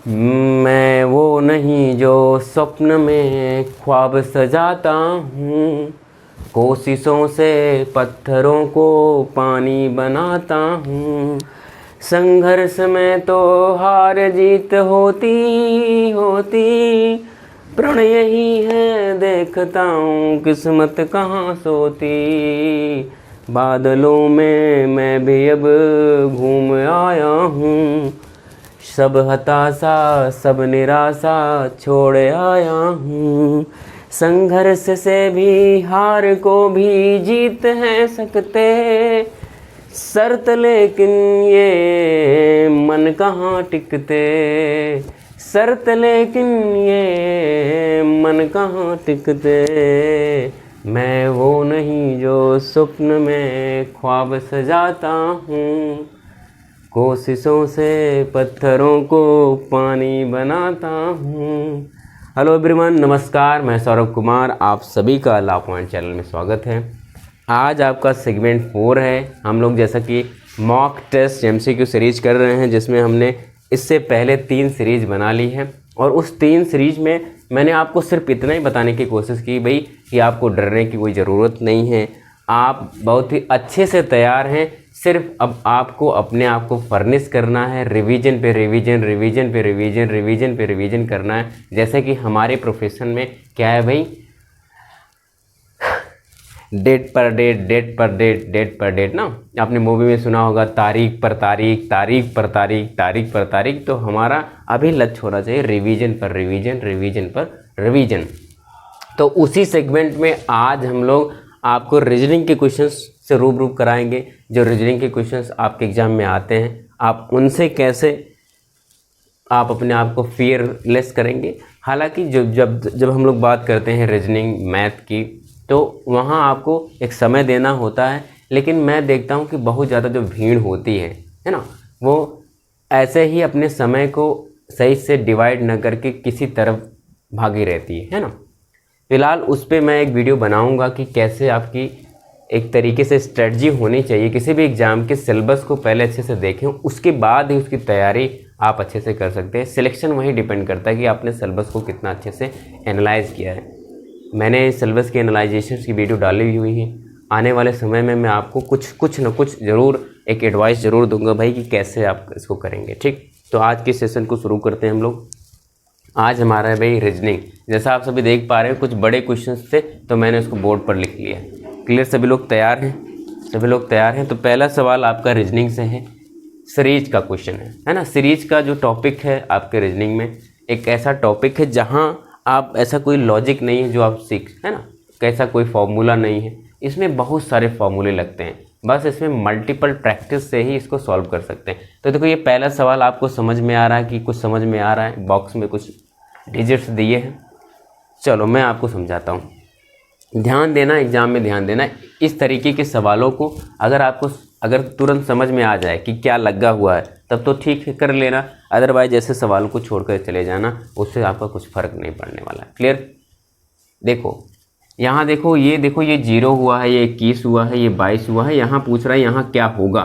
मैं वो नहीं जो स्वप्न में ख्वाब सजाता हूँ, कोशिशों से पत्थरों को पानी बनाता हूँ। संघर्ष में तो हार जीत होती होती, प्रण यही है देखता हूँ किस्मत कहाँ सोती। बादलों में मैं भी अब घूम आया हूँ, सब हताशा सब निराशा छोड़ आया हूँ। संघर्ष से भी हार को भी जीत है सकते, शर्त लेकिन ये मन कहाँ टिकते। शर्त लेकिन ये मन कहाँ टिकते। मैं वो नहीं जो स्वप्न में ख्वाब सजाता हूँ, कोशिशों से पत्थरों को पानी बनाता हूँ। हेलो एवरीवन, नमस्कार। मैं सौरभ कुमार, आप सभी का ला पॉइंट चैनल में स्वागत है। आज आपका सेगमेंट 4 है। हम लोग जैसा कि मॉक टेस्ट एमसीक्यू सीरीज कर रहे हैं, जिसमें हमने इससे पहले 3 सीरीज बना ली है। और उस 3 सीरीज में मैंने आपको सिर्फ इतना ही बताने की कोशिश की भाई कि आपको डरने की कोई ज़रूरत नहीं है, आप बहुत ही अच्छे से तैयार हैं। सिर्फ अब आपको अपने आप को फर्निश करना है, रिवीजन पे रिवीजन, रिवीजन पे रिवीजन, रिवीजन पे रिवीजन करना है। जैसे कि हमारे प्रोफेशन में क्या है भाई, डेट पर डेट, डेट पर डेट, डेट पर डेट ना। आपने मूवी में सुना होगा तारीख पर तारीख, तारीख पर तारीख, तारीख पर तारीख। तो हमारा अभी लक्ष्य होना चाहिए रिवीजन पर रिवीजन, रिवीजन पर रिवीजन। तो उसी सेगमेंट में आज हम लोग आपको रीजनिंग के क्वेश्चंस से रूबरू कराएंगे। जो रीजनिंग के क्वेश्चंस आपके एग्जाम में आते हैं, आप उनसे कैसे आप अपने आप को फियरलेस करेंगे। हालांकि जब हम लोग बात करते हैं रीजनिंग मैथ की, तो वहाँ आपको एक समय देना होता है। लेकिन मैं देखता हूँ कि बहुत ज़्यादा जो भीड़ होती है ना, वो ऐसे ही अपने समय को सही से डिवाइड न करके किसी तरफ भागी रहती है ना। फ़िलहाल उस पर मैं एक वीडियो बनाऊंगा कि कैसे आपकी एक तरीके से स्ट्रेटजी होनी चाहिए। किसी भी एग्ज़ाम के सिलेबस को पहले अच्छे से देखें, उसके बाद ही उसकी तैयारी आप अच्छे से कर सकते हैं। सिलेक्शन वही डिपेंड करता है कि आपने सिलेबस को कितना अच्छे से एनालाइज़ किया है। मैंने सिलेबस के एनालाइजेशन की वीडियो डाली हुई है। आने वाले समय में मैं आपको कुछ न कुछ ज़रूर एक एडवाइस ज़रूर दूंगा भाई कि कैसे आप इसको करेंगे। ठीक, तो आज के सेशन को शुरू करते हैं हम लोग। आज हमारा है भाई रीजनिंग। जैसा आप सभी देख पा रहे हैं, कुछ बड़े क्वेश्चंस थे तो मैंने उसको बोर्ड पर लिख लिया। क्लियर, सभी लोग तैयार हैं? सभी लोग तैयार हैं? तो पहला सवाल आपका रीजनिंग से है, सीरीज का क्वेश्चन है ना। सीरीज का जो टॉपिक है आपके रीजनिंग में, एक ऐसा टॉपिक है जहाँ आप ऐसा कोई लॉजिक नहीं है जो आप सीख, है ना, कैसा कोई फॉर्मूला नहीं है। इसमें बहुत सारे फॉर्मूले लगते हैं, बस इसमें मल्टीपल प्रैक्टिस से ही इसको सॉल्व कर सकते हैं। तो देखो, ये पहला सवाल आपको समझ में आ रहा है कि कुछ समझ में आ रहा है? बॉक्स में कुछ डिजिट्स दिए हैं, चलो मैं आपको समझाता हूँ। ध्यान देना, एग्जाम में ध्यान देना। इस तरीके के सवालों को अगर तुरंत समझ में आ जाए कि क्या लगा हुआ है, तब तो ठीक है, कर लेना। अदरवाइज ऐसे सवालों को छोड़कर चले जाना, उससे आपका कुछ फ़र्क नहीं पड़ने वाला। क्लियर? देखो यहाँ, देखो ये 0 हुआ है, ये 21 हुआ है, ये 22 हुआ है। यहाँ पूछ रहा है यहाँ क्या होगा।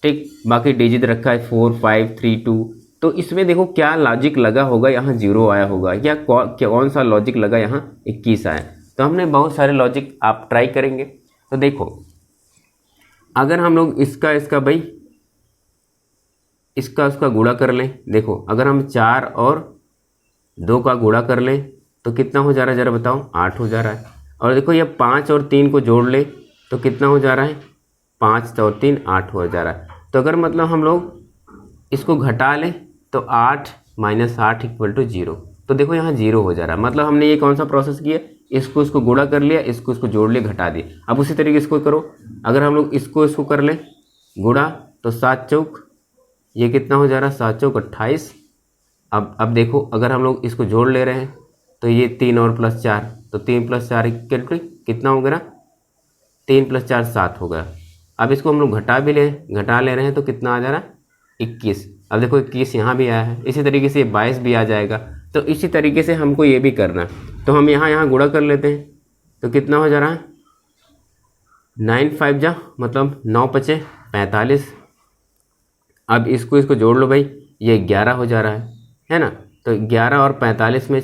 ठीक, बाकी डिजिट रखा है 4 5 3 2। तो इसमें देखो क्या लॉजिक लगा होगा, यहाँ 0 आया होगा, या कौन सा लॉजिक लगा यहाँ 21 आया। तो हमने बहुत सारे लॉजिक आप ट्राई करेंगे। तो देखो, अगर हम लोग इसका भाई उसका गुणा कर लें। देखो, अगर हम 4 और 2 का गुणा कर लें तो कितना हो जा रहा है, ज़रा बताओ? 8 हो जा रहा है। और देखो, ये 5 और 3 को जोड़ ले तो कितना हो जा रहा है? 5 और 3 8 हो जा रहा है। तो अगर मतलब हम लोग इसको घटा लें तो 8 - 8 = 0। तो देखो यहाँ 0 हो जा रहा है। मतलब हमने ये कौन सा प्रोसेस किया, इसको गुणा कर लिया, इसको जोड़ लिया, घटा दिया। अब उसी तरीके इसको करो। अगर हम लोग इसको कर लें गुणा, तो 7 चौक, ये कितना हो जा रहा है? 7 चौक 28। अब देखो, अगर हम लोग इसको जोड़ ले रहे हैं तो ये 3 और प्लस 4, तो 3 + 4 कितना हो गया? 3 + 4 7 हो गया। अब इसको हम लोग घटा ले रहे हैं तो कितना आ जा रहा है? 21। अब देखो 21 यहाँ भी आया है, इसी तरीके से 22 भी आ जाएगा। तो इसी तरीके से हमको ये भी करना है। तो हम यहाँ गुणा कर लेते हैं तो कितना हो जा रहा है? 9 5 जा मतलब 9 × 5 = 45। अब इसको जोड़ लो भाई, ये 11 हो जा रहा है। है ना। तो 11 और 45 में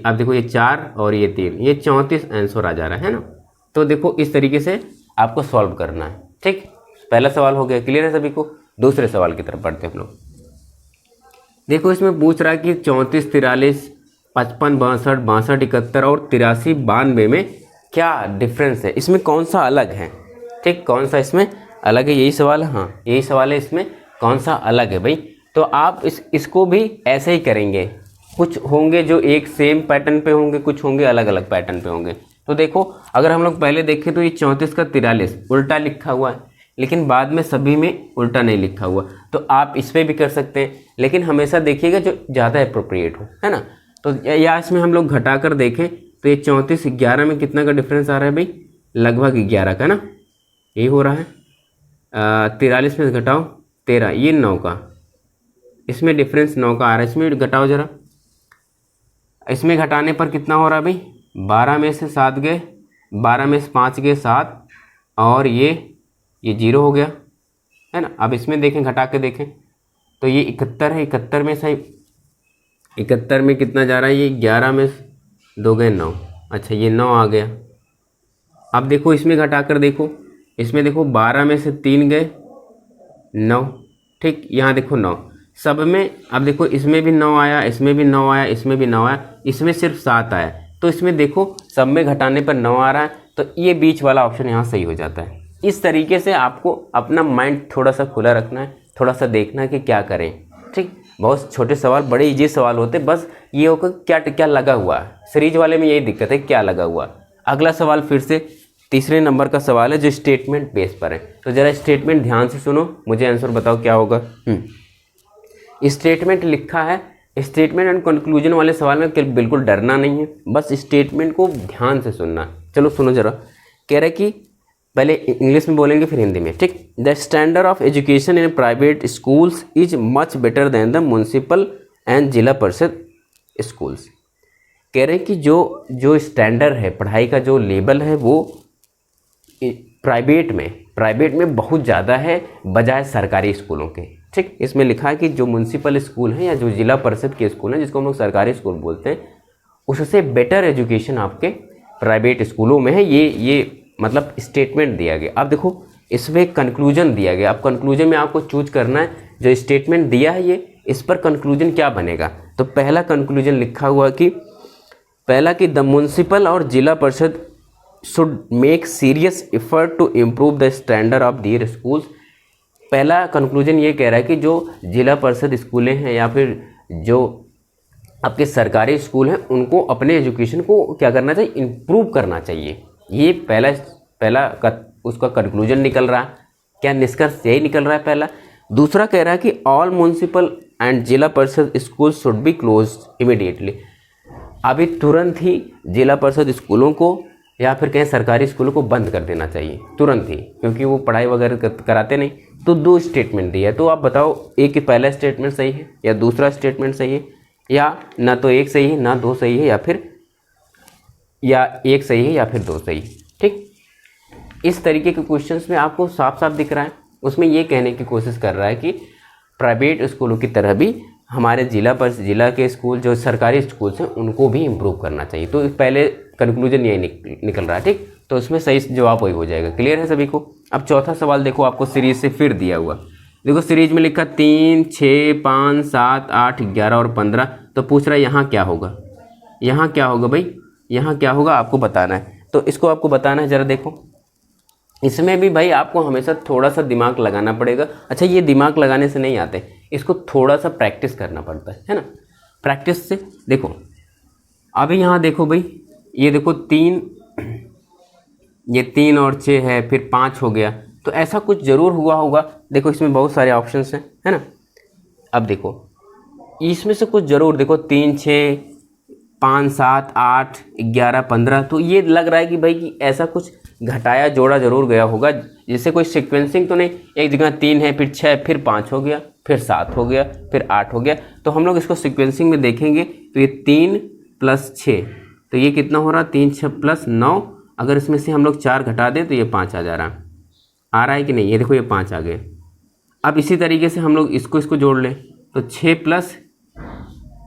अब देखो ये 4 और ये 3, ये 34 आंसर आ जा रहा है ना। तो देखो इस तरीके से आपको सॉल्व करना है, ठीक। पहला सवाल हो गया, क्लियर है सभी को। दूसरे सवाल की तरफ बढ़ते हैं हम लोग। देखो इसमें पूछ रहा है कि 34, 43, 55, 62, 62, 71 और 83, 92 में क्या डिफरेंस है, इसमें कौन सा अलग है, ठीक। कौन सा इसमें अलग है, यही सवाल है। हाँ यही सवाल है, इसमें कौन सा अलग है भाई। तो आप इसको भी ऐसे ही करेंगे, कुछ होंगे जो एक सेम पैटर्न पे होंगे, कुछ होंगे अलग अलग पैटर्न पे होंगे। तो देखो अगर हम लोग पहले देखें तो ये 34 का 43 उल्टा लिखा हुआ है, लेकिन बाद में सभी में उल्टा नहीं लिखा हुआ। तो आप इस पर भी कर सकते हैं, लेकिन हमेशा देखिएगा जो ज़्यादा अप्रोप्रिएट हो, है ना। तो या इसमें हम लोग घटा कर देखें तो ये 34, 11 में कितना का डिफरेंस आ रहा है भाई, लगभग 11 का ना, यही हो रहा है। 43 में घटाओ 13, ये 9 का, इसमें डिफरेंस 9 का आ रहा है। इसमें घटाओ ज़रा, इसमें घटाने पर कितना हो रहा है भाई, 12 में से 7 गए, 12 में से 5 गए 7, और ये 0 हो गया, है ना। अब इसमें देखें, घटा के देखें तो ये 71 है, 71 में से 71 में कितना जा रहा है, ये 11 में 2 गए 9, अच्छा ये 9 आ गया। अब देखो इसमें घटा कर देखो, इसमें देखो 12 में से 3 गए 9, ठीक। यहाँ देखो 9 सब में। अब देखो इसमें भी 9 आया, इसमें भी 9 आया, इसमें भी 9 आया, इसमें सिर्फ 7 आया। तो इसमें देखो सब में घटाने पर 9 आ रहा है, तो ये बीच वाला ऑप्शन यहाँ सही हो जाता है। इस तरीके से आपको अपना माइंड थोड़ा सा खुला रखना है, थोड़ा सा देखना है कि क्या करें, ठीक। बहुत छोटे सवाल, बड़े इजी सवाल होते, बस ये होकर क्या क्या लगा हुआ है। सीरीज वाले में यही दिक्कत है, क्या लगा हुआ। अगला सवाल फिर से तीसरे नंबर का सवाल है जो स्टेटमेंट बेस पर है। तो ज़रा स्टेटमेंट ध्यान से सुनो, मुझे आंसर बताओ क्या होगा। स्टेटमेंट लिखा है, स्टेटमेंट एंड कंक्लूजन वाले सवाल में बिल्कुल डरना नहीं है, बस स्टेटमेंट को ध्यान से सुनना। चलो सुनो ज़रा, कह रहे कि पहले इंग्लिश में बोलेंगे फिर हिंदी में, ठीक। The standard of education in private schools is much better than the municipal and जिला परिषद स्कूल्स। कह रहे हैं कि जो स्टैंडर्ड है, पढ़ाई का जो लेवल है, वो प्राइवेट में बहुत ज़्यादा है बजाय सरकारी स्कूलों के, ठीक। इसमें लिखा है कि जो म्युनिसिपल स्कूल हैं या जो जिला परिषद के स्कूल हैं, जिसको हम लोग सरकारी स्कूल बोलते हैं, उससे बेटर एजुकेशन आपके प्राइवेट स्कूलों में है। ये मतलब स्टेटमेंट दिया गया। अब देखो इसमें कंक्लूजन दिया गया, अब कंक्लूजन में आपको चूज करना है, जो स्टेटमेंट दिया है ये, इस पर कंक्लूजन क्या बनेगा। तो पहला कंक्लूजन लिखा हुआ कि पहला कि द म्युनिसिपल और जिला परिषद should make serious effort to improve the standard of their schools. पहला कंक्लूजन ये कह रहा है कि जो जिला परिषद स्कूलें हैं या फिर जो आपके सरकारी स्कूल हैं, उनको अपने एजुकेशन को क्या करना चाहिए, इम्प्रूव करना चाहिए। ये पहला उसका कंक्लूजन निकल रहा है, क्या निष्कर्ष यही निकल रहा है पहला। दूसरा कह रहा है कि ऑल म्युनिसिपल एंड जिला परिषद school should be close immediately. अभी तुरंत ही जिला परिषद स्कूलों को या फिर कहीं सरकारी स्कूलों को बंद कर देना चाहिए तुरंत ही, क्योंकि वो पढ़ाई वगैरह कराते नहीं। तो 2 स्टेटमेंट दिया है, तो आप बताओ एक ही पहला स्टेटमेंट सही है या दूसरा स्टेटमेंट सही है, या ना तो एक सही है ना 2 सही है, या एक सही है या फिर 2 सही है, ठीक। इस तरीके के क्वेश्चंस में आपको साफ साफ दिख रहा है, उसमें ये कहने की कोशिश कर रहा है कि प्राइवेट स्कूलों की तरह भी हमारे जिला के स्कूल जो सरकारी स्कूल्स हैं उनको भी इम्प्रूव करना चाहिए। तो पहले कंक्लूजन यही निकल रहा है, ठीक। तो उसमें सही जवाब वही हो जाएगा। क्लियर है सभी को। अब चौथा सवाल देखो, आपको सीरीज से फिर दिया हुआ, देखो सीरीज में लिखा 3, 6, 5, 7, 8, 11 और 15। तो पूछ रहा है यहाँ क्या होगा, यहाँ क्या होगा भाई, यहाँ क्या होगा आपको बताना है। तो इसको आपको बताना है, ज़रा देखो इसमें भी भाई आपको हमेशा थोड़ा सा दिमाग लगाना पड़ेगा। अच्छा ये दिमाग लगाने से नहीं आते, इसको थोड़ा सा प्रैक्टिस करना पड़ता है ना। प्रैक्टिस से देखो, अभी यहाँ देखो भाई, ये देखो 3, ये 3 और 6 है, फिर 5 हो गया, तो ऐसा कुछ ज़रूर हुआ होगा। देखो इसमें बहुत सारे ऑप्शंस हैं, है ना। अब देखो इसमें से कुछ ज़रूर, देखो 3, 6, 5, 7, 8, 11, 15, तो ये लग रहा है कि भाई कि ऐसा कुछ घटाया जोड़ा जरूर गया होगा। जैसे कोई सीक्वेंसिंग तो नहीं, एक जगह 3 है, फिर 6, फिर 5 हो गया, फिर 7 हो गया, फिर 8 हो गया। तो हम लोग इसको सीक्वेंसिंग में देखेंगे तो ये 3 + 6, तो ये कितना हो रहा, 3, 6 + 9। अगर इसमें से हम लोग 4 घटा दें तो ये 5 आ जा रहा है कि नहीं, ये देखो ये 5 आ गए। अब इसी तरीके से हम लोग इसको जोड़ लें तो 6 +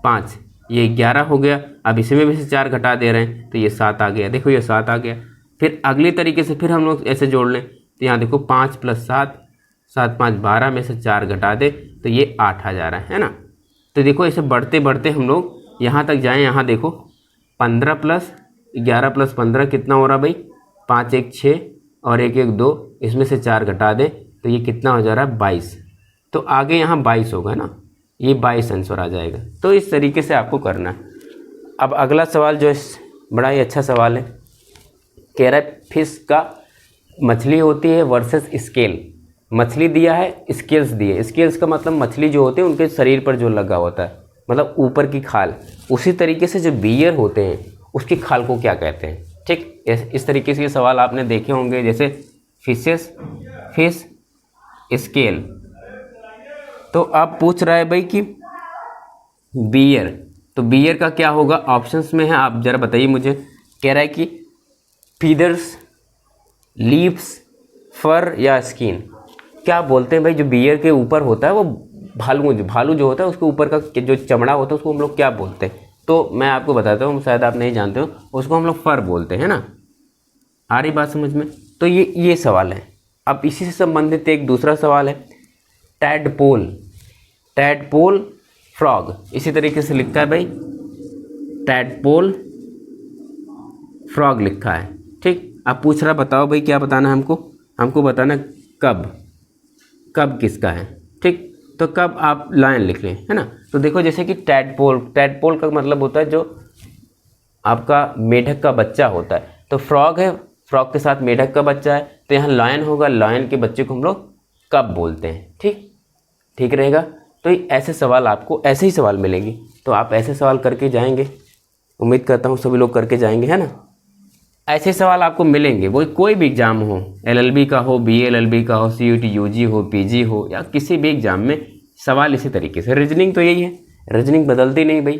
5, ये 11 हो गया। अब इसमें भी से 4 घटा दे रहे हैं तो ये 7 आ गया। देखो ये 7 आ गया। फिर अगले तरीके से फिर हम लोग ऐसे जोड़ लें तो यहाँ देखो 5 + 7, 7 × 5 = 12 में से 4 घटा दे तो ये 8 आ जा रहा है ना। तो देखो ऐसे बढ़ते बढ़ते हम लोग यहाँ तक जाएँ। यहाँ देखो 15 + 11 + 15 कितना हो रहा भाई, 5 × 1 = 6 और 1 × 1 = 2, इसमें से 4 घटा दे तो ये कितना हो जा रहा है 22। तो आगे यहाँ 22 होगा ना, ये 22 आंसर आ जाएगा। तो इस तरीके से आपको करना है। अब अगला सवाल जो है बड़ा ही अच्छा सवाल है, कह रहा है फिश का मछली होती है वर्सेस स्केल। मछली दिया है, स्केल्स दिए। स्केल्स का मतलब मछली जो होते हैं उनके शरीर पर जो लगा होता है, मतलब ऊपर की खाल। उसी तरीके से जो बियर होते हैं उसकी खाल को क्या कहते हैं। ठीक, इस तरीके से ये सवाल आपने देखे होंगे, जैसे फिशेस, फिश, स्केल। तो अब पूछ रहा है भाई कि बियर, तो बियर का क्या होगा, ऑप्शंस में है, आप ज़रा बताइए मुझे। कह रहा है कि फीदर्स, लीव्स, फर या स्किन। क्या बोलते हैं भाई, जो बियर के ऊपर होता है वो भालू जो होता है उसके ऊपर का जो चमड़ा होता है उसको हम लोग क्या बोलते हैं। तो मैं आपको बताता हूँ, शायद आप नहीं जानते हो, उसको हम लोग फर बोलते हैं ना। आ रही बात समझ में। तो ये सवाल है। अब इसी से संबंधित एक दूसरा सवाल है, टैडपोल, टैडपोल फ्रॉग, इसी तरीके से लिखा है भाई, टैडपोल फ्रॉग लिखा है। ठीक, अब पूछ रहा बताओ भाई क्या बताना है हमको बताना कब किसका है। ठीक, तो कब आप लाइन लिख लें, है ना। तो देखो जैसे कि टैडपोल का मतलब होता है जो आपका मेढक का बच्चा होता है। तो फ्रॉग है, फ्रॉग के साथ मेढक का बच्चा है, तो यहाँ लायन होगा, लायन के बच्चे को हम लोग कब बोलते हैं। ठीक रहेगा। तो ऐसे सवाल आपको, ऐसे ही सवाल मिलेंगे, तो आप ऐसे सवाल करके जाएंगे। उम्मीद करता हूँ सभी लोग करके जाएंगे, है ना। ऐसे सवाल आपको मिलेंगे, वो कोई भी एग्ज़ाम हो, LLB का हो, BA-LLB का हो, CUT UG हो, PG हो, या किसी भी एग्ज़ाम में सवाल इसी तरीके से। रीजनिंग तो यही है, रीजनिंग बदलती नहीं भाई,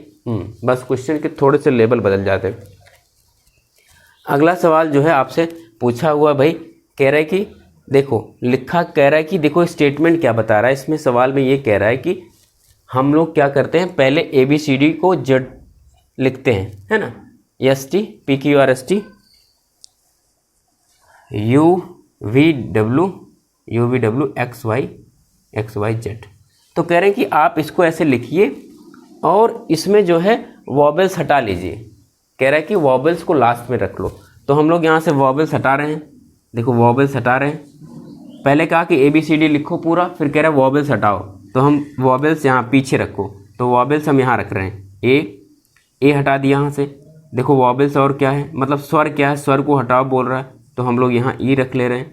बस क्वेश्चन के थोड़े से लेवल बदल जाते हैं। अगला सवाल जो है आपसे पूछा हुआ भाई, कह रहा है कि देखो लिखा, कह रहा है कि देखो स्टेटमेंट क्या बता रहा है इसमें सवाल में। ये कह रहा है कि हम लोग क्या करते हैं, पहले ABCD को Z लिखते हैं, है ना, ST PQRST UVW XYZ। तो कह रहे हैं कि आप इसको ऐसे लिखिए और इसमें जो है वॉबल्स हटा लीजिए। कह रहा है कि वॉबल्स को लास्ट में रख लो। तो हम लोग यहाँ से वॉबल्स हटा रहे हैं, देखो वॉबल्स हटा रहे हैं। पहले कहा कि ABCD लिखो पूरा, फिर कह रहा है वॉबल्स हटाओ, तो हम वॉबल्स यहाँ पीछे रखो, तो वॉबल्स हम यहाँ रख रहे हैं। ए हटा दिया यहाँ से। देखो वॉबल्स और क्या है, मतलब स्वर क्या है, स्वर को हटाओ बोल रहा है, तो हम लोग यहाँ ई रख ले रहे हैं।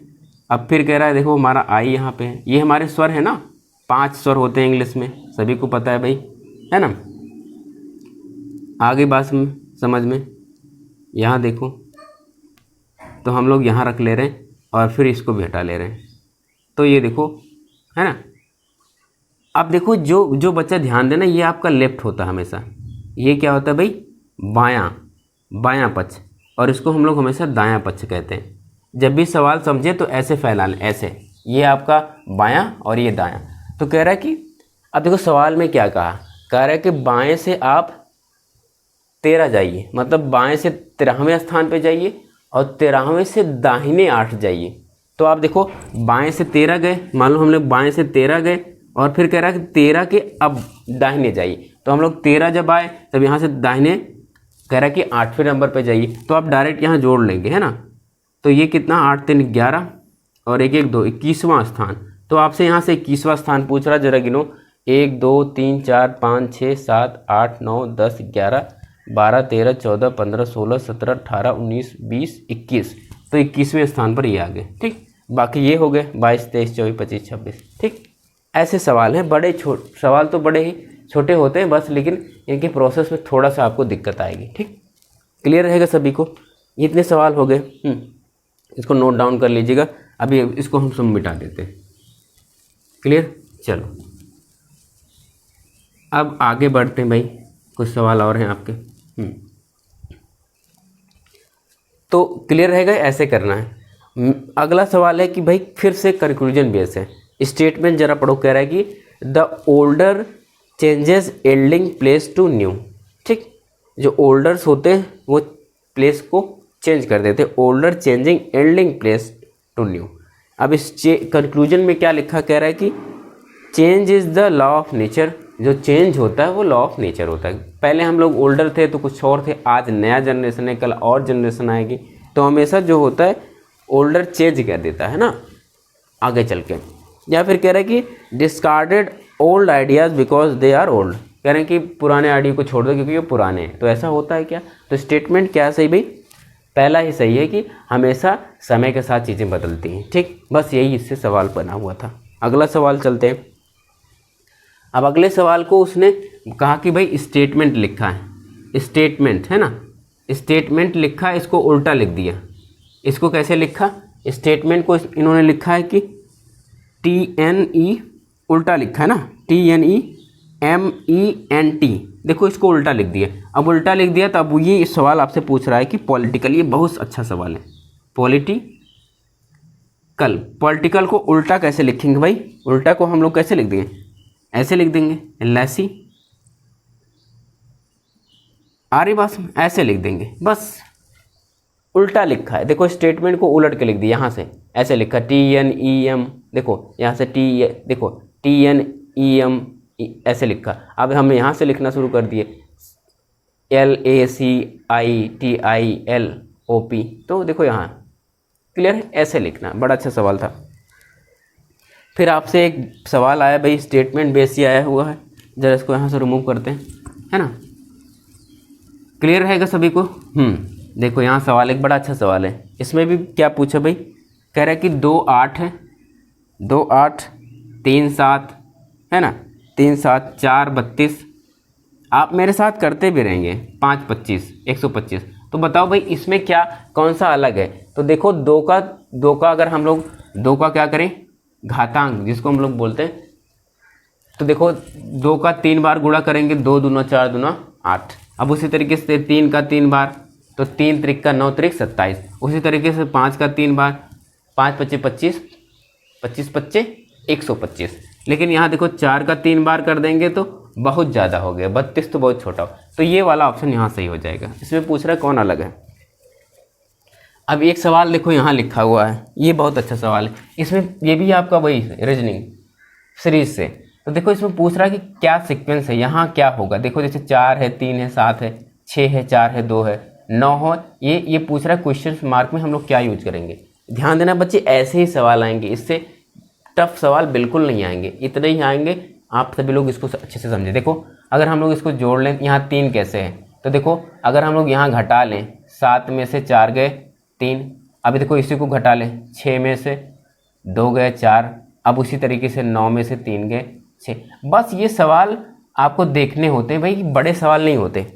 अब फिर कह रहा है देखो हमारा आई यहाँ पे है, ये हमारे स्वर है ना, 5 स्वर होते हैं इंग्लिश में, सभी को पता है भाई, है ना। आगे बात समझ में, यहाँ देखो, तो हम लोग यहाँ रख ले रहे हैं और फिर इसको भी हटा ले रहे हैं। तो ये देखो, है ना। अब देखो जो बच्चा ध्यान देना, ये आपका लेफ्ट होता है हमेशा, ये क्या होता है भाई, बायां पक्ष, और इसको हम लोग हमेशा दायां पक्ष कहते हैं। जब भी सवाल समझे तो ऐसे फैला लें, ऐसे, ये आपका बायां और ये दायां। तो कह रहा है कि अब देखो सवाल में क्या कहा, कह रहा है कि बाएं से आप 13 जाइए, मतलब बाएं से 13वें स्थान पे जाइए और 13वें से दाहिने 8 जाइए। तो आप देखो बाएं से 13 गए, मान लो हम लोग बाएं से 13 गए और फिर कह रहा है कि 13 के अब दाहिने जाइए। तो हम लोग 13 जब आए तब यहाँ से दाहिने कह रहा है कि 8वें नंबर पे जाइए, तो आप डायरेक्ट यहाँ जोड़ लेंगे, है ना। तो ये कितना, 8 3 11 और 1 1 2, 21वां स्थान। तो आपसे यहाँ से 21वां स्थान पूछ रहा, जरा गिनो, 1 2 3 4 5 6 7 8 9 10 11 12 13 14 15 16 17 18 19 20 21। तो 21वें स्थान पर ये आ गए। ठीक, बाकी ये हो गए 22 23 24 25 26। ठीक, ऐसे सवाल हैं, सवाल तो बड़े ही छोटे होते हैं बस, लेकिन इनके प्रोसेस में थोड़ा सा आपको दिक्कत आएगी। ठीक, क्लियर रहेगा सभी को। इतने सवाल हो गए, इसको नोट डाउन कर लीजिएगा। अभी इसको हम सब मिटा देते हैं। क्लियर, चलो अब आगे बढ़ते हैं भाई, कुछ सवाल और हैं आपके। तो क्लियर रहेगा, ऐसे करना है। अगला सवाल है कि भाई फिर से कंक्लूजन बेस है, स्टेटमेंट जरा पढ़ो। कह रहा है कि the older changes yielding place to new. ठीक, जो ओल्डर्स होते हैं वो प्लेस को चेंज कर देते हैं, older changing yielding place to new. अब इस कंक्लूजन में क्या लिखा, कह रहा है कि change is the law of nature. जो चेंज होता है वो लॉ ऑफ नेचर होता है। पहले हम लोग ओल्डर थे तो कुछ और थे, आज नया जनरेशन है, कल और जनरेशन आएगी, तो हमेशा जो होता है ओल्डर चेंज कर देता है ना आगे चल के। या फिर कह रहे हैं कि discarded old ideas because they are old. कह रहे हैं कि पुराने आइडिया को छोड़ दो क्योंकि ये पुराने हैं। तो ऐसा होता है क्या? तो स्टेटमेंट क्या सही भाई? पहला ही सही है कि हमेशा समय के साथ चीज़ें बदलती हैं। ठीक, बस यही इससे सवाल बना हुआ था। अगला सवाल चलते हैं। अब अगले सवाल को उसने कहा कि भाई स्टेटमेंट लिखा है, स्टेटमेंट है ना, स्टेटमेंट लिखा है, इसको उल्टा लिख दिया। इसको कैसे लिखा? स्टेटमेंट को इन्होंने लिखा है कि TNE उल्टा लिखा है ना, TNEMENT। देखो इसको उल्टा लिख दिया। अब उल्टा लिख दिया तो अब ये सवाल आपसे पूछ रहा है कि पॉलिटिकल, ये बहुत अच्छा सवाल है। पॉलिटिकल को उल्टा कैसे लिखेंगे भाई? उल्टा को हम लोग कैसे लिख देंगे? ऐसे लिख देंगे, लैसी आरी बास ऐसे लिख देंगे, बस उल्टा लिखा है। देखो स्टेटमेंट को उलट के लिख दिया, यहाँ से ऐसे लिखा TNEM, देखो यहाँ से देखो TNEM ऐसे लिखा। अब हम यहाँ से लिखना शुरू कर दिए LACITILOP। तो देखो यहाँ क्लियर है, ऐसे लिखना। बड़ा अच्छा सवाल था। फिर आपसे एक सवाल आया भाई, स्टेटमेंट बेस ही आया हुआ है, जरा इसको यहाँ से रिमूव करते हैं, है ना। क्लियर रहेगा सभी को? देखो यहाँ सवाल एक बड़ा अच्छा सवाल है। इसमें भी क्या पूछा भाई? कह रहा है कि 2 8 है, 2 8 3 7 है ना, 3 7 4 32। आप मेरे साथ करते भी रहेंगे, 5 25 125। तो बताओ भाई इसमें क्या कौन सा अलग है? तो देखो दो का अगर हम लोग 2 का क्या करें, घातांक जिसको हम लोग बोलते हैं, तो देखो 2 का 3 बार गुणा करेंगे, 2 दूना 4 दूना 8। अब उसी तरीके से 3 का 3 बार, तो 3 त्रिक का 9 त्रिक 27। उसी तरीके से 5 का 3 बार, 5 पच्चे 25, 25 पच्चे 125। लेकिन यहाँ देखो 4 का 3 बार कर देंगे तो बहुत ज़्यादा हो गया, 32 तो बहुत छोटा हो। तो ये वाला ऑप्शन यहाँ सही हो जाएगा। इसमें पूछ रहा है कौन अलग है। अब एक सवाल देखो यहाँ लिखा हुआ है, ये बहुत अच्छा सवाल है। इसमें ये भी आपका वही रीजनिंग सीरीज से। तो देखो इसमें पूछ रहा है कि क्या सीक्वेंस है, यहाँ क्या होगा। देखो जैसे 4 है, 3 है, 7 है, 6 है, 4 है, 2 है, 9 हो। ये पूछ रहा है क्वेश्चन मार्क में हम लोग क्या यूज करेंगे। ध्यान देना बच्चे, ऐसे ही सवाल आएंगे, इससे टफ सवाल बिल्कुल नहीं आएंगे, इतने ही आएंगे। आप सभी लोग इसको अच्छे से समझें। देखो अगर हम लोग इसको जोड़ लें, यहाँ 3 कैसे है, तो देखो अगर हम लोग यहाँ घटा लें, 7 में से 4 गए 3। अभी देखो इसी को घटा लें, 6 में से 2 गए 4। अब उसी तरीके से 9 में से 3 गए 6। बस ये सवाल आपको देखने होते हैं भाई, बड़े सवाल नहीं होते।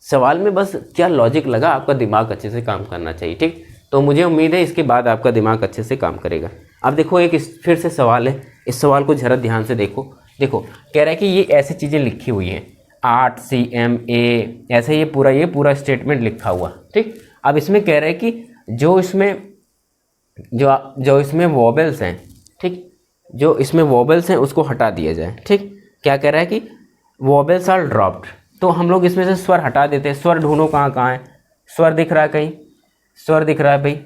सवाल में बस क्या लॉजिक लगा, आपका दिमाग अच्छे से काम करना चाहिए। ठीक, तो मुझे उम्मीद है इसके बाद आपका दिमाग अच्छे से काम करेगा। अब देखो एक फिर से सवाल है, इस सवाल को जरा ध्यान से देखो। देखो कह रहा है कि ये ऐसी चीज़ें लिखी हुई हैं, 8 CMA ऐसे ये पूरा स्टेटमेंट लिखा हुआ। ठीक, अब इसमें कह रहा है कि जो इसमें वॉवेल्स हैं, ठीक, जो इसमें वॉवेल्स हैं उसको हटा दिया जाए। ठीक, क्या कह रहा है कि वॉवेल्स आर ड्रॉप्ड। तो हम लोग इसमें से स्वर हटा देते हैं। स्वर ढूंढो कहाँ है। स्वर दिख रहा है कहीं, स्वर दिख रहा है भाई,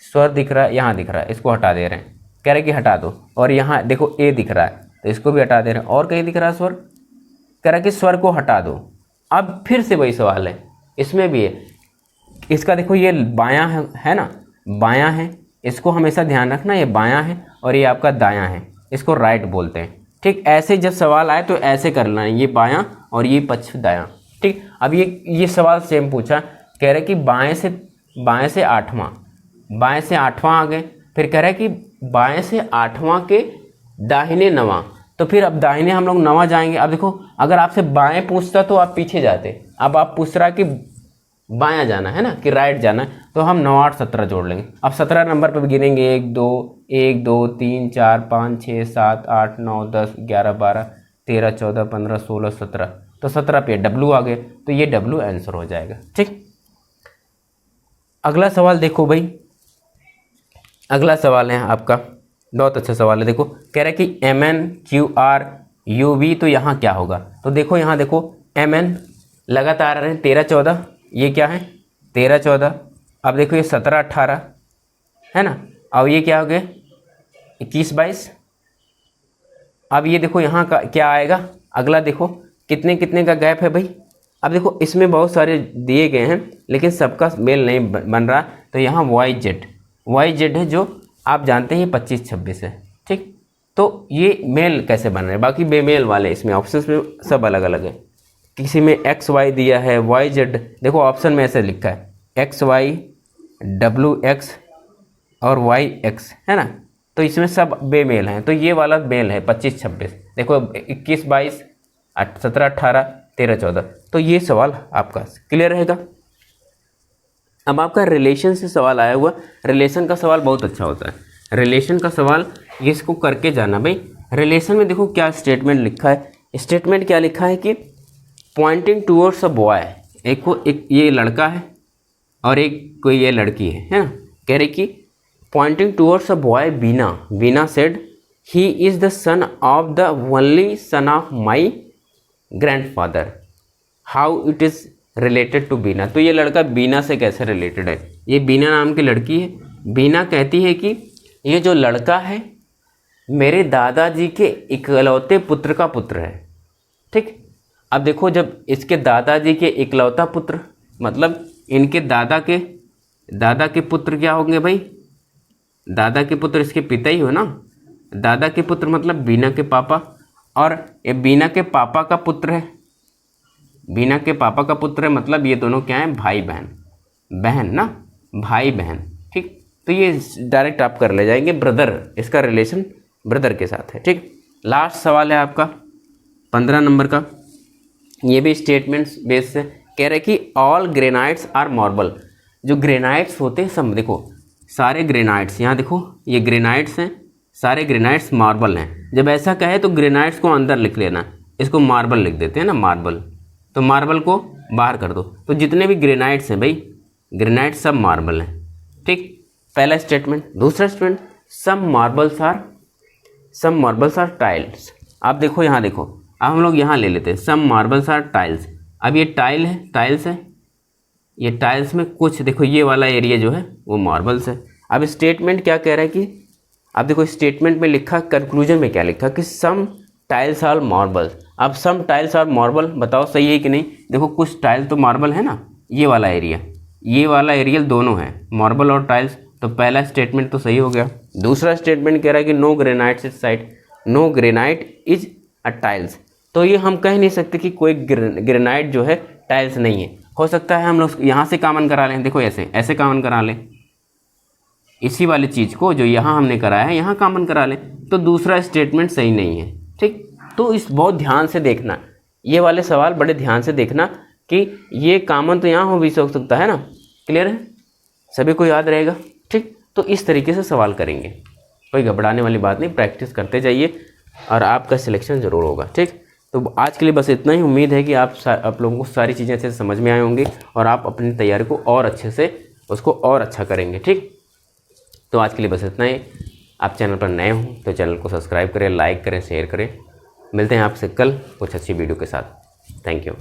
स्वर दिख रहा है, यहाँ दिख रहा है, इसको हटा दे रहे हैं। कह रहे हैं कि हटा दो। और यहाँ देखो ए दिख रहा है तो इसको भी हटा दे रहे हैं। और कहीं दिख रहा है स्वर, कह रहा है कि स्वर को हटा दो। अब फिर से वही सवाल है, इसमें भी है। इसका देखो ये बायां है ना, बायां है, इसको हमेशा ध्यान रखना, ये बायां है और ये आपका दायां है, इसको राइट बोलते हैं। ठीक, ऐसे जब सवाल आए तो ऐसे करना है, ये बायां और ये पक्ष दायां। ठीक, अब ये सवाल सेम पूछा, कह रहे कि बाएं से 8वां, बाएं से 8वां आ गए। फिर कह रहा है कि बाएं से 8वां के दाहिने 9वां। तो फिर अब दाहिने हम लोग 9वां जाएंगे। अब देखो अगर आपसे बाएं पूछता तो आप पीछे जाते, अब आप पूछ रहा कि बायां जाना है ना कि राइट जाना है, तो हम 9 8 17 जोड़ लेंगे। अब 17 नंबर पर गिनेंगे, 1 2 3 4 5 6 7 8 9 10 11 12 13 14 15 16 17। तो 17 पे W आ गए, तो ये W आंसर हो जाएगा। ठीक, अगला सवाल देखो भाई, अगला सवाल है आपका, बहुत अच्छा सवाल है। देखो कह रहा है कि MN QR UV तो यहाँ क्या होगा, तो देखो यहाँ देखो MN लगातार आ रहे हैं 13 14, ये क्या है 13 14, अब देखो ये 17 18 है ना, अब ये क्या हो गया 21 22, अब ये देखो यहाँ का क्या आएगा, अगला देखो कितने कितने का गैप है भाई, अब देखो इसमें बहुत सारे दिए गए हैं लेकिन सबका मेल नहीं बन रहा, तो यहाँ YZ है जो आप जानते हैं 25 26 है, ठीक। तो ये मेल कैसे बन रहे हैं, बाकी बेमेल वाले इसमें ऑप्शंस में सब अलग अलग है, किसी में XY दिया है YZ, देखो ऑप्शन में ऐसे लिखा है XY WX और YX है ना, तो इसमें सब बेमेल हैं, तो ये वाला मेल है 25 26, देखो 21 22 17 18 13 14, तो ये सवाल आपका क्लियर रहेगा। अब आपका रिलेशन से सवाल आया हुआ, रिलेशन का सवाल बहुत अच्छा होता है, रिलेशन का सवाल ये इसको करके जाना भाई। रिलेशन में देखो क्या स्टेटमेंट लिखा है, स्टेटमेंट क्या लिखा है कि पॉइंटिंग टूवर्ड्स अ बॉय, एक ये लड़का है और एक कोई ये लड़की है ना, कह रही कि pointing towards a boy Bina said he is the son of the only son of my grandfather, how it is related to Bina, तो ये लड़का बीना से कैसे रिलेटेड है, ये बीना नाम की लड़की है, बीना कहती है कि ये जो लड़का है मेरे दादाजी के इकलौते पुत्र का पुत्र है, ठीक। अब देखो जब इसके दादाजी के इकलौता पुत्र मतलब इनके दादा के पुत्र क्या होंगे भाई, दादा के पुत्र इसके पिता ही हो ना, दादा के पुत्र मतलब बीना के पापा, और ये बीना के पापा का पुत्र है, बीना के पापा का पुत्र है, मतलब ये दोनों क्या हैं भाई बहन ना, भाई बहन, ठीक। तो ये डायरेक्ट आप कर ले जाएंगे ब्रदर, इसका रिलेशन ब्रदर के साथ है, ठीक। लास्ट सवाल है आपका 15 नंबर का, ये भी स्टेटमेंट्स बेस से कह रहे कि ऑल ग्रेनाइट्स आर मार्बल, जो ग्रेनाइट्स होते हैं सब देखो सारे ग्रेनाइट्स, यहाँ देखो ये ग्रेनाइट्स हैं, सारे ग्रेनाइट्स मार्बल हैं, जब ऐसा कहे तो ग्रेनाइट्स को अंदर लिख लेना, इसको मार्बल लिख देते हैं ना मार्बल, तो मार्बल को बाहर कर दो, तो जितने भी ग्रेनाइट्स हैं भाई ग्रेनाइट्स सब मार्बल हैं, ठीक। पहला स्टेटमेंट। दूसरा statement some marbles are tiles, आप देखो यहाँ देखो, अब हम लोग यहाँ ले लेते हैं सम मार्बल्स आर टाइल्स, अब ये टाइल्स है, ये टाइल्स में कुछ देखो ये वाला एरिया जो है वो मार्बल्स है। अब स्टेटमेंट क्या कह रहा है कि अब देखो स्टेटमेंट में लिखा, कंक्लूजन में क्या लिखा कि सम टाइल्स आर मार्बल्स, अब सम टाइल्स आर मार्बल बताओ सही है कि नहीं, देखो कुछ टाइल तो मार्बल है ना, ये वाला एरिया दोनों है मार्बल और टाइल्स, तो पहला स्टेटमेंट तो सही हो गया। दूसरा स्टेटमेंट कह रहा है कि no granite is side, no granite is a tiles, तो ये हम कह नहीं सकते कि कोई ग्रेनाइट जो है टाइल्स नहीं है, हो सकता है हम लोग यहाँ से कॉमन करा लें, देखो ऐसे कॉमन करा लें, इसी वाली चीज़ को जो यहाँ हमने कराया है यहाँ कॉमन करा लें, तो दूसरा स्टेटमेंट सही नहीं है, ठीक। तो इस बहुत ध्यान से देखना, ये वाले सवाल बड़े ध्यान से देखना कि ये कॉमन तो यहाँ हो भी सकता है ना, क्लियर है, सभी को याद रहेगा, ठीक। तो इस तरीके से सवाल करेंगे, कोई घबराने वाली बात नहीं, प्रैक्टिस करते जाइए और आपका सिलेक्शन ज़रूर होगा, ठीक। तो आज के लिए बस इतना ही, उम्मीद है कि आप लोगों को सारी चीज़ें अच्छे से समझ में आए होंगी और आप अपनी तैयारी को और अच्छे से उसको और अच्छा करेंगे, ठीक। तो आज के लिए बस इतना ही। आप चैनल पर नए हों तो चैनल को सब्सक्राइब करें, लाइक करें, शेयर करें। मिलते हैं आपसे कल कुछ अच्छी वीडियो के साथ। Thank you.